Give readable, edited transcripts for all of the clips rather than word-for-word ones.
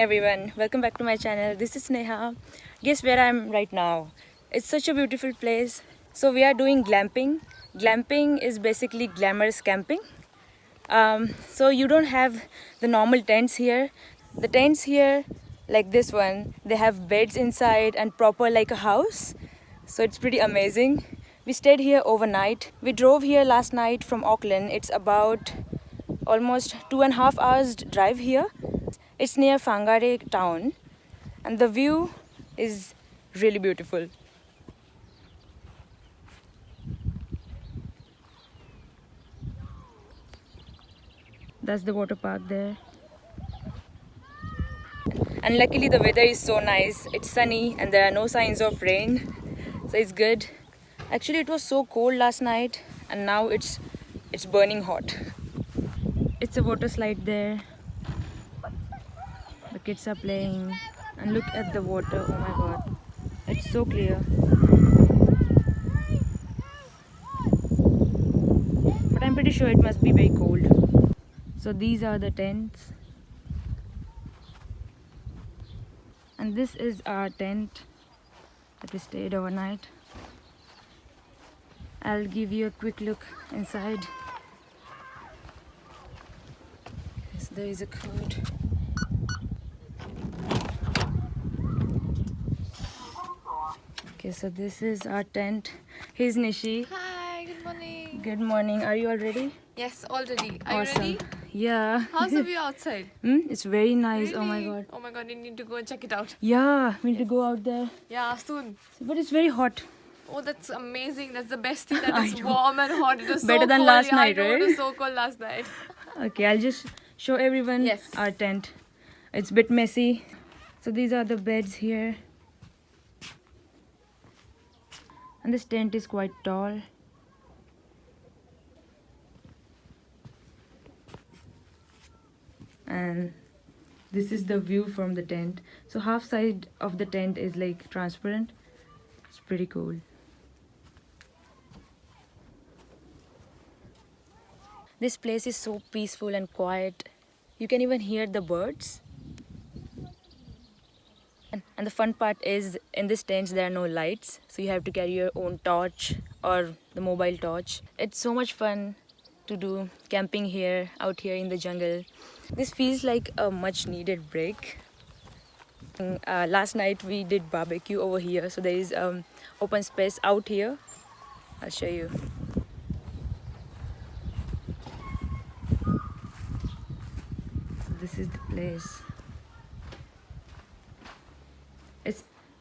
everyone, welcome back to my channel. This is Neha. Guess where I am right now? It's such a beautiful place. So we are doing glamping. Glamping is basically glamorous camping. So you don't have the normal tents here. The tents here, like this one, they have beds inside and proper like a house. So it's pretty amazing. We stayed here overnight. We drove here last night from Auckland. It's about almost 2.5 hours drive here. It's near Whangarei town and the view is really beautiful. That's the water park there. And luckily the weather is so nice. It's sunny and there are no signs of rain. So it's good. Actually it was so cold last night and now it's burning hot. It's a water slide there. The kids are playing and look at the water. Oh my god, it's so clear. But I'm pretty sure it must be very cold. So these are the tents. And this is our tent that we stayed overnight. I'll give you a quick look inside. Yes, there is a code. Okay, so this is our tent. Here's Nishi. Hi, good morning. Good morning. Are you all ready? Yes, already. Are Awesome. you ready? Yeah. How's the view outside? It's very nice. Really? Oh my god. Oh my god, you need to go and check it out. Yeah, we need to go out there. Yeah, soon. But it's very hot. Oh, that's amazing. That's the best thing that I it's know. warm and hot. It was so Better than cold. last Yeah, night, I know, right? It was so cold last night. Okay, I'll just show everyone Yes. our tent. It's a bit messy. So these are the beds here. And this tent is quite tall. And this is the view from the tent. So half side of the tent is like transparent. It's pretty cool. This place is so peaceful and quiet. You can even hear the birds. And the fun part is in this tent there are no lights. So you have to carry your own torch or the mobile torch. It's so much fun to do camping here, out here in the jungle. This feels like a much needed break. Last night we did barbecue over here. So there is open space out here. I'll show you. This is the place.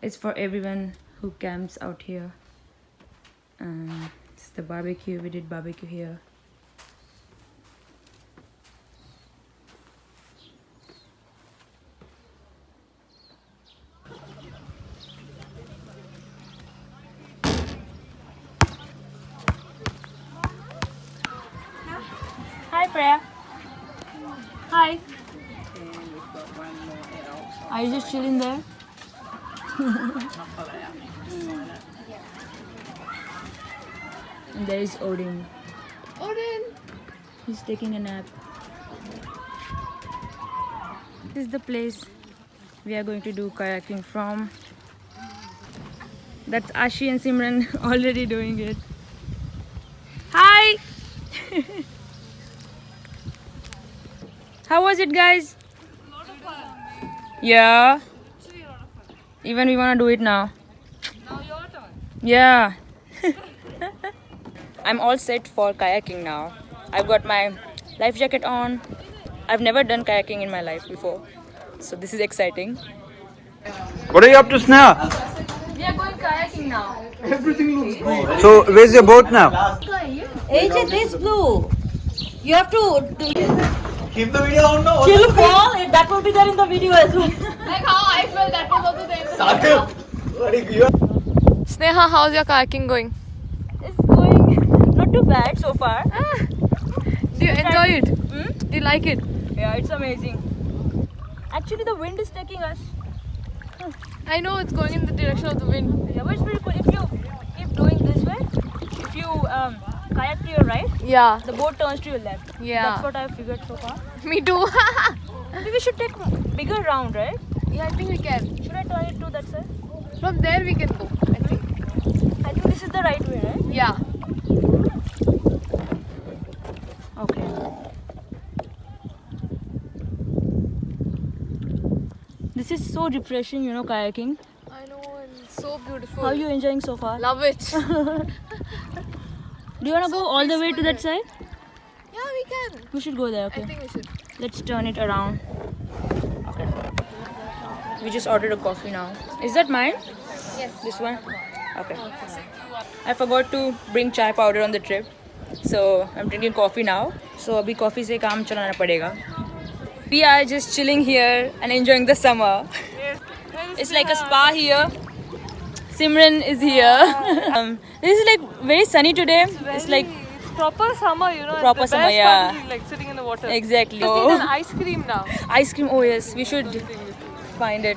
It's for everyone who camps out here. It's the barbecue. We did barbecue here. Hi, Freya. Hi. Are you just chilling there? And there is Odin. Odin! He's taking a nap. This is the place we are going to do kayaking from. That's Ashi and Simran already doing it. Hi! How was it, guys? Yeah. Even we wanna do it now. Now your turn. Yeah. I'm all set for kayaking now. I've got my life jacket on. I've never done kayaking in my life before. So this is exciting. What are you up to now? We are going kayaking now. So, where's your boat now? AJ, this blue. You have to Keep the video on now. chill fall. That will be there in the video as well. Like how I felt that was also there. Sneha, how's your kayaking going? It's going not too bad so far. Do you enjoy it? Do you like it? Yeah, it's amazing. Actually, the wind is taking us. I know it's going in the direction of the wind. Yeah, but it's pretty cool. If you keep doing this way, if you kayak to your right, Yeah. the boat turns to your left. Yeah. That's what I've figured so far. Me too. Maybe we should take bigger round, right? Yeah, I think we can. Should I turn it to that side? From there we can go, I think. I think this is the right way, right? Yeah. Okay. This is so refreshing, you know, kayaking. I know, and so beautiful. How are you enjoying so far? Love it. Do you want to So go all the way to peaceful that side? Yeah, we can. We should go there, I okay. think we should. Let's turn it around. Okay. We just ordered a coffee now. Is that mine? Yes. This one? Okay. I forgot to bring chai powder on the trip. So I'm drinking coffee now. So abhi coffee se kaam chalana padega. We are just chilling here and enjoying the summer. It's like a spa here. Simran is here. This is like very sunny today. It's like It's proper summer, you know. Proper the summer, best yeah. part is like sitting in the water. exactly. Just need an ice cream now. Ice cream. Oh yes, we should find it.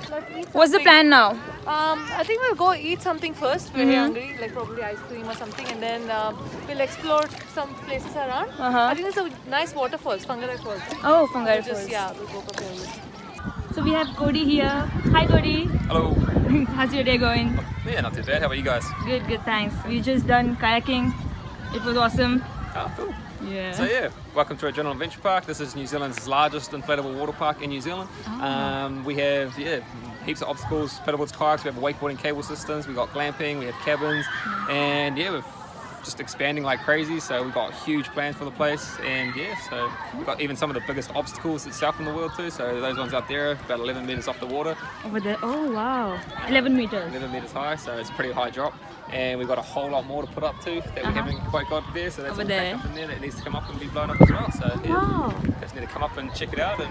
What's the plan now? I think we'll go eat something first. Very hungry, like probably ice cream or something, and then we'll explore some places around. I think there's a nice waterfalls, Fangarai Falls. Oh, Fangai Just Falls. yeah, we'll go prepare it. So we have Cody here. Hi Cody. Hello. How's your day going? Yeah, not too bad. How about you guys? Good, good, thanks. We just done kayaking. It was awesome. Oh, cool. Yeah. So yeah, welcome to Adrenaline Adventure Park. This is New Zealand's largest inflatable water park in New Zealand. We have heaps of obstacles, paddleboards, kayaks. We have wakeboarding cable systems. We got glamping. We have cabins, and yeah, we're just expanding like crazy. So we've got huge plans for the place, and yeah, so we've got even some of the biggest obstacles itself in the world too. So those ones out there, about 11 meters off the water, Over there. Oh wow. 11 meters. 11 meters high. So it's a pretty high drop. And we've got a whole lot more to put up too that we haven't quite got there. So that's Over all there. back up in there that needs to come up and be blown up as well. So yeah, Wow. just need to come up and check it out. And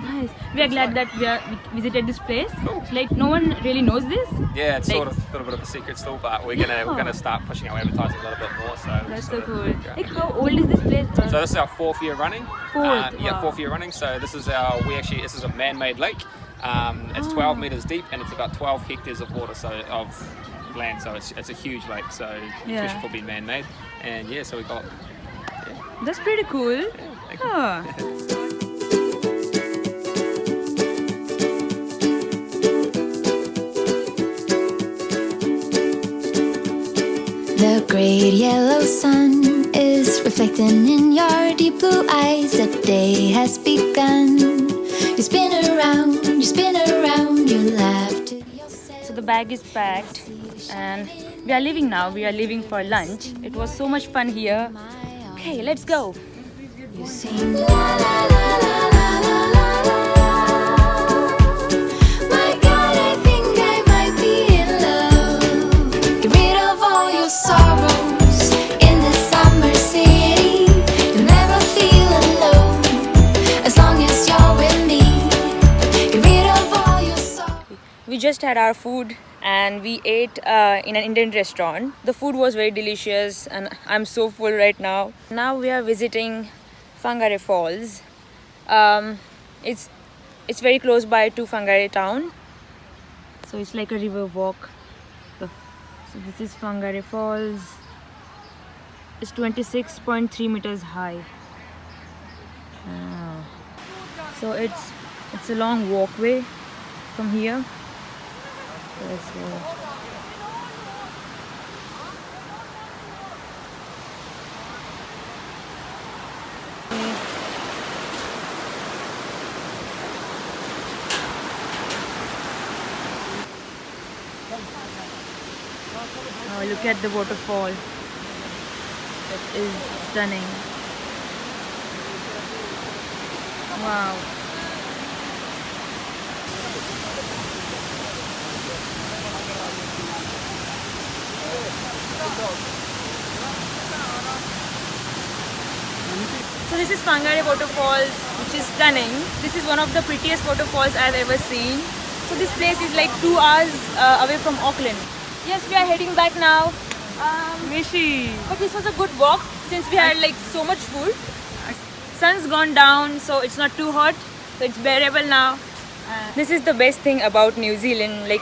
Nice. We are glad that we visited this place. Cool. Like no one really knows this. yeah, it's Like- sort of a little bit of a secret still, but we're gonna start pushing our advertising a little bit more. So That's sort so of cool. going Like from how there. old is this place? So this is our 4th year running. Fourth, Yeah, wow. 4th year running. So this is this is a man-made lake. It's 12 meters deep and it's about 12 hectares of water, so of land. So it's a huge lake. So Yeah. especially for being man-made. And yeah, so we got That's pretty cool. Huh. The great yellow sun is reflecting in your deep blue eyes. The day has begun. You spin around, you laugh to yourself. So the bag is packed and we are leaving now. We are leaving for lunch. It was so much fun here. Okay, let's go. You sing la la la la la la la la. My God, I think I might be in love. Get rid of all your sorrows in the summer city. You'll never feel alone as long as you're with me. Get rid of all your sorrows. We just had our food and we ate in an Indian restaurant. The food was very delicious and I'm so full right now. Now we are visiting Fangarai Falls. It's very close by to Fangarai town. So it's like a river walk. So this is Fangarai Falls. It's 26.3 meters high. Wow. So it's a long walkway from here. Let's go. Oh, look at the waterfall. That is stunning. Wow. So this is Fangarai Waterfalls, which is stunning. This is one of the prettiest waterfalls I've ever seen. So this place is like 2 hours away from Auckland. Yes, we are heading back now. Mishi. But this was a good walk since we had like so much food. Sun's gone down, so it's not too hot, so it's bearable now. This is the best thing about New Zealand. Like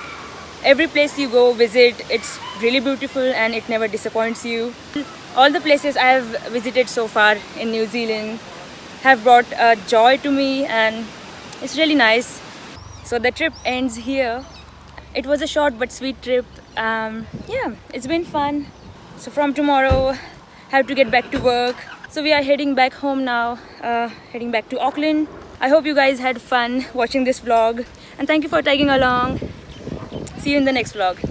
every place you go visit, it's really beautiful and it never disappoints you. All the places I have visited so far in New Zealand have brought joy to me, and It's really nice. So the trip ends here. It was a short but sweet trip. Yeah, it's been fun. So from tomorrow, have to get back to work. So we are heading back home now, heading back to Auckland. I hope you guys had fun watching this vlog, and thank you for tagging along. See you in the next vlog.